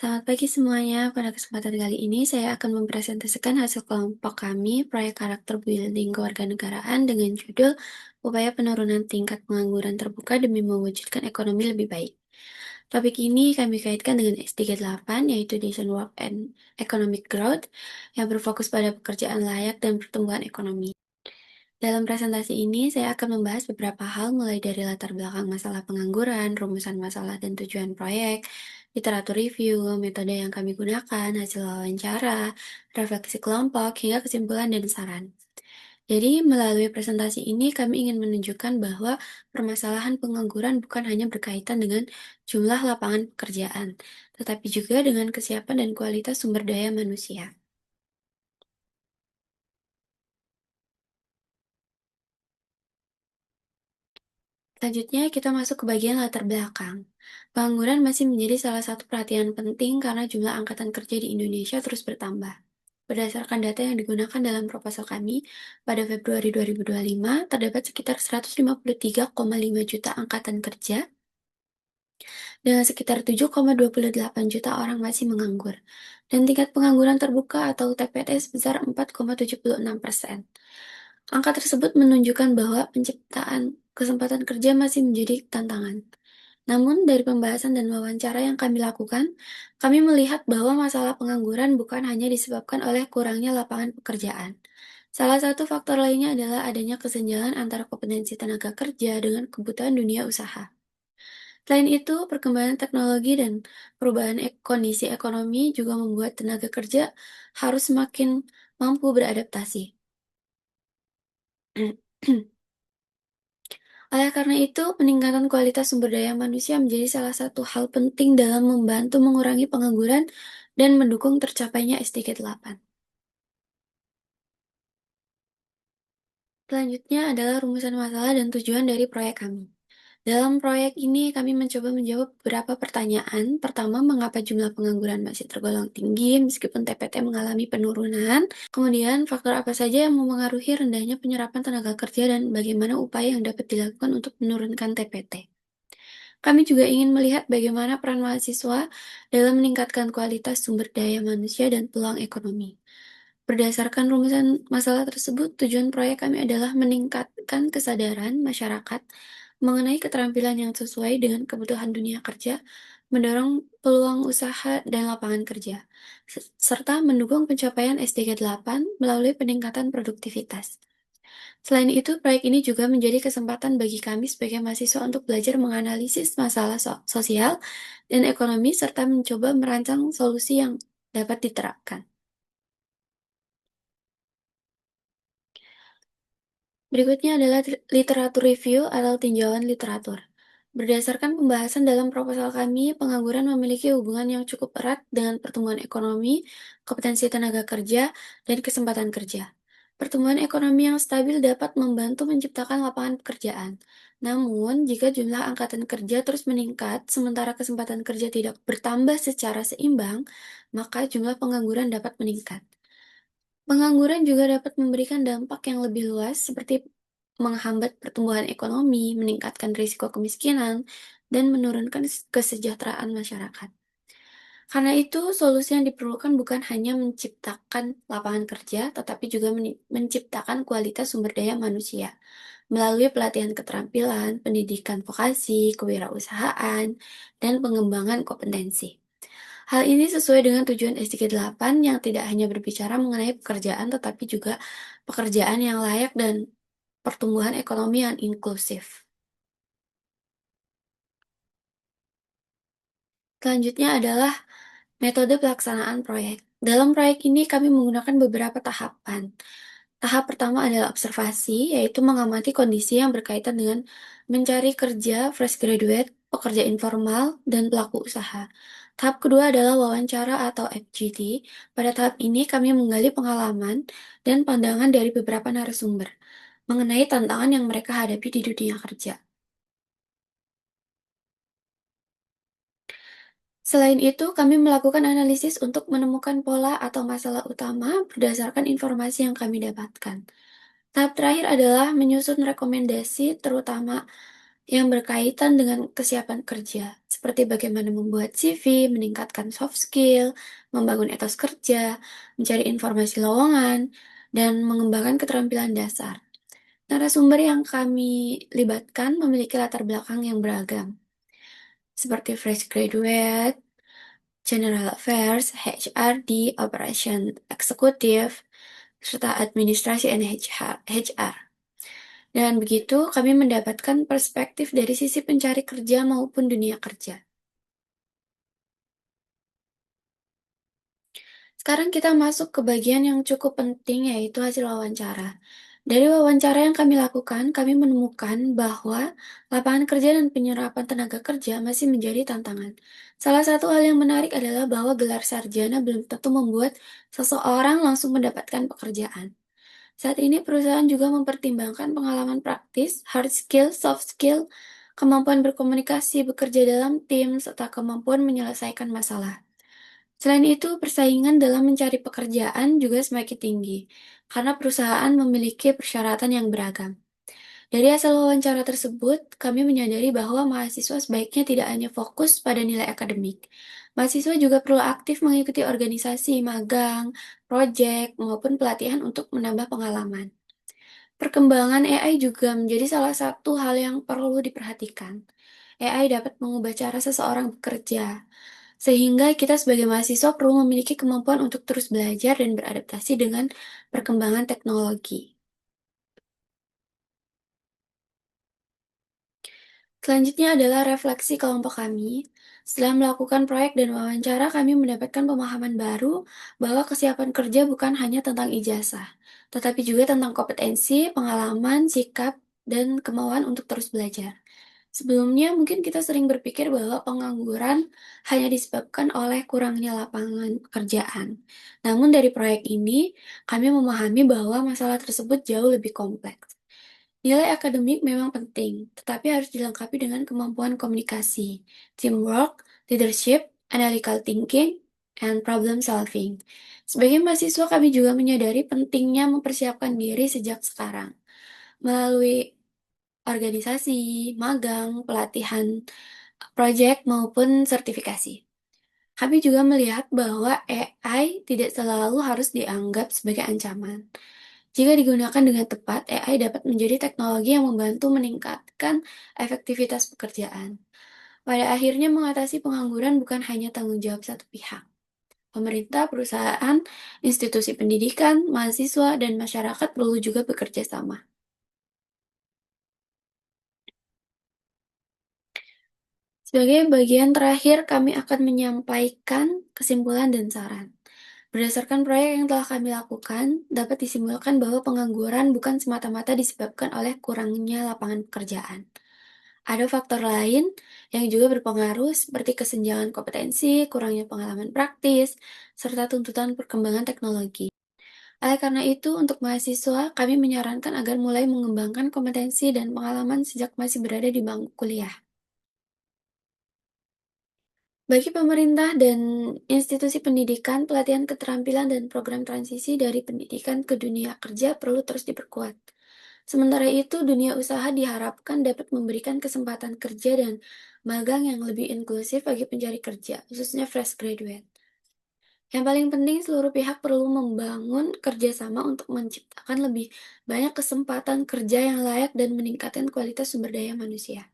Selamat pagi semuanya. Pada kesempatan kali ini saya akan mempresentasikan hasil kelompok kami proyek karakter building kewarganegaraan dengan judul Upaya Penurunan Tingkat Pengangguran Terbuka demi Mewujudkan Ekonomi Lebih Baik. Topik ini kami kaitkan dengan S3 8 yaitu Decent Work and Economic Growth yang berfokus pada pekerjaan layak dan pertumbuhan ekonomi. Dalam presentasi ini, saya akan membahas beberapa hal mulai dari latar belakang masalah pengangguran, rumusan masalah dan tujuan proyek, literatur review, metode yang kami gunakan, hasil wawancara, refleksi kelompok, hingga kesimpulan dan saran. Jadi, melalui presentasi ini, kami ingin menunjukkan bahwa permasalahan pengangguran bukan hanya berkaitan dengan jumlah lapangan pekerjaan, tetapi juga dengan kesiapan dan kualitas sumber daya manusia. Selanjutnya, kita masuk ke bagian latar belakang. Pengangguran masih menjadi salah satu perhatian penting karena jumlah angkatan kerja di Indonesia terus bertambah. Berdasarkan data yang digunakan dalam proposal kami, pada Februari 2025, terdapat sekitar 153,5 juta angkatan kerja dengan sekitar 7,28 juta orang masih menganggur, dan tingkat pengangguran terbuka atau TPT sebesar 4,76%. Angka tersebut menunjukkan bahwa penciptaan kesempatan kerja masih menjadi tantangan. Namun, dari pembahasan dan wawancara yang kami lakukan, kami melihat bahwa masalah pengangguran bukan hanya disebabkan oleh kurangnya lapangan pekerjaan. Salah satu faktor lainnya adalah adanya kesenjangan antara kompetensi tenaga kerja dengan kebutuhan dunia usaha. Selain itu, perkembangan teknologi dan perubahan kondisi ekonomi juga membuat tenaga kerja harus semakin mampu beradaptasi. Oleh karena itu, peningkatan kualitas sumber daya manusia menjadi salah satu hal penting dalam membantu mengurangi pengangguran dan mendukung tercapainya SDG 8. Selanjutnya adalah rumusan masalah dan tujuan dari proyek kami. Dalam proyek ini, kami mencoba menjawab beberapa pertanyaan. Pertama, mengapa jumlah pengangguran masih tergolong tinggi meskipun TPT mengalami penurunan? Kemudian, faktor apa saja yang memengaruhi rendahnya penyerapan tenaga kerja dan bagaimana upaya yang dapat dilakukan untuk menurunkan TPT? Kami juga ingin melihat bagaimana peran mahasiswa dalam meningkatkan kualitas sumber daya manusia dan peluang ekonomi. Berdasarkan rumusan masalah tersebut, tujuan proyek kami adalah meningkatkan kesadaran masyarakat mengenai keterampilan yang sesuai dengan kebutuhan dunia kerja, mendorong peluang usaha dan lapangan kerja, serta mendukung pencapaian SDG 8 melalui peningkatan produktivitas. Selain itu, proyek ini juga menjadi kesempatan bagi kami sebagai mahasiswa untuk belajar menganalisis masalah sosial dan ekonomi serta mencoba merancang solusi yang dapat diterapkan. Berikutnya adalah literatur review atau tinjauan literatur. Berdasarkan pembahasan dalam proposal kami, pengangguran memiliki hubungan yang cukup erat dengan pertumbuhan ekonomi, kompetensi tenaga kerja, dan kesempatan kerja. Pertumbuhan ekonomi yang stabil dapat membantu menciptakan lapangan pekerjaan. Namun, jika jumlah angkatan kerja terus meningkat, sementara kesempatan kerja tidak bertambah secara seimbang, maka jumlah pengangguran dapat meningkat. Pengangguran juga dapat memberikan dampak yang lebih luas, seperti menghambat pertumbuhan ekonomi, meningkatkan risiko kemiskinan, dan menurunkan kesejahteraan masyarakat. Karena itu, solusi yang diperlukan bukan hanya menciptakan lapangan kerja, tetapi juga menciptakan kualitas sumber daya manusia melalui pelatihan keterampilan, pendidikan vokasi, kewirausahaan, dan pengembangan kompetensi. Hal ini sesuai dengan tujuan SDG 8 yang tidak hanya berbicara mengenai pekerjaan, tetapi juga pekerjaan yang layak dan pertumbuhan ekonomi yang inklusif. Selanjutnya adalah metode pelaksanaan proyek. Dalam proyek ini kami menggunakan beberapa tahapan. Tahap pertama adalah observasi, yaitu mengamati kondisi yang berkaitan dengan mencari kerja fresh graduate, pekerja informal, dan pelaku usaha. Tahap kedua adalah wawancara atau FGD. Pada tahap ini kami menggali pengalaman dan pandangan dari beberapa narasumber mengenai tantangan yang mereka hadapi di dunia kerja. Selain itu, kami melakukan analisis untuk menemukan pola atau masalah utama berdasarkan informasi yang kami dapatkan. Tahap terakhir adalah menyusun rekomendasi, terutama yang berkaitan dengan kesiapan kerja, seperti bagaimana membuat CV, meningkatkan soft skill, membangun etos kerja, mencari informasi lowongan, dan mengembangkan keterampilan dasar. Narasumber yang kami libatkan memiliki latar belakang yang beragam, seperti fresh graduate, general affairs, HRD, operation eksekutif, serta administrasi and HR. Dan begitu kami mendapatkan perspektif dari sisi pencari kerja maupun dunia kerja. Sekarang kita masuk ke bagian yang cukup penting, yaitu hasil wawancara. Dari wawancara yang kami lakukan, kami menemukan bahwa lapangan kerja dan penyerapan tenaga kerja masih menjadi tantangan. Salah satu hal yang menarik adalah bahwa gelar sarjana belum tentu membuat seseorang langsung mendapatkan pekerjaan. Saat ini perusahaan juga mempertimbangkan pengalaman praktis, hard skill, soft skill, kemampuan berkomunikasi, bekerja dalam tim, serta kemampuan menyelesaikan masalah. Selain itu, persaingan dalam mencari pekerjaan juga semakin tinggi, karena perusahaan memiliki persyaratan yang beragam. Dari hasil wawancara tersebut, kami menyadari bahwa mahasiswa sebaiknya tidak hanya fokus pada nilai akademik. Mahasiswa juga perlu aktif mengikuti organisasi, magang, proyek, maupun pelatihan untuk menambah pengalaman. Perkembangan AI juga menjadi salah satu hal yang perlu diperhatikan. AI dapat mengubah cara seseorang bekerja, sehingga kita sebagai mahasiswa perlu memiliki kemampuan untuk terus belajar dan beradaptasi dengan perkembangan teknologi. Selanjutnya adalah refleksi kelompok kami. Setelah melakukan proyek dan wawancara, kami mendapatkan pemahaman baru bahwa kesiapan kerja bukan hanya tentang ijazah, tetapi juga tentang kompetensi, pengalaman, sikap, dan kemauan untuk terus belajar. Sebelumnya, mungkin kita sering berpikir bahwa pengangguran hanya disebabkan oleh kurangnya lapangan pekerjaan. Namun dari proyek ini, kami memahami bahwa masalah tersebut jauh lebih kompleks. Nilai akademik memang penting, tetapi harus dilengkapi dengan kemampuan komunikasi, teamwork, leadership, analytical thinking, and problem solving. Sebagai mahasiswa, kami juga menyadari pentingnya mempersiapkan diri sejak sekarang melalui organisasi, magang, pelatihan, proyek, maupun sertifikasi. Kami juga melihat bahwa AI tidak selalu harus dianggap sebagai ancaman. Jika digunakan dengan tepat, AI dapat menjadi teknologi yang membantu meningkatkan efektivitas pekerjaan. Pada akhirnya, mengatasi pengangguran bukan hanya tanggung jawab satu pihak. Pemerintah, perusahaan, institusi pendidikan, mahasiswa, dan masyarakat perlu juga bekerja sama. Sebagai bagian terakhir, kami akan menyampaikan kesimpulan dan saran. Berdasarkan proyek yang telah kami lakukan, dapat disimpulkan bahwa pengangguran bukan semata-mata disebabkan oleh kurangnya lapangan pekerjaan. Ada faktor lain yang juga berpengaruh seperti kesenjangan kompetensi, kurangnya pengalaman praktis, serta tuntutan perkembangan teknologi. Oleh karena itu, untuk mahasiswa, kami menyarankan agar mulai mengembangkan kompetensi dan pengalaman sejak masih berada di bangku kuliah. Bagi pemerintah dan institusi pendidikan, pelatihan keterampilan dan program transisi dari pendidikan ke dunia kerja perlu terus diperkuat. Sementara itu, dunia usaha diharapkan dapat memberikan kesempatan kerja dan magang yang lebih inklusif bagi pencari kerja, khususnya fresh graduate. Yang paling penting, seluruh pihak perlu membangun kerjasama untuk menciptakan lebih banyak kesempatan kerja yang layak dan meningkatkan kualitas sumber daya manusia.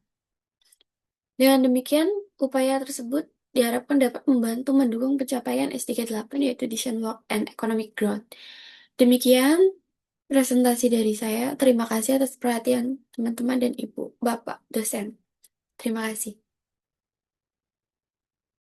Dengan demikian, upaya tersebut diharapkan dapat membantu mendukung pencapaian S38 yaitu Decent Work and Economic Growth. Demikian presentasi dari saya. Terima kasih atas perhatian teman-teman dan Ibu, Bapak, dosen. Terima kasih.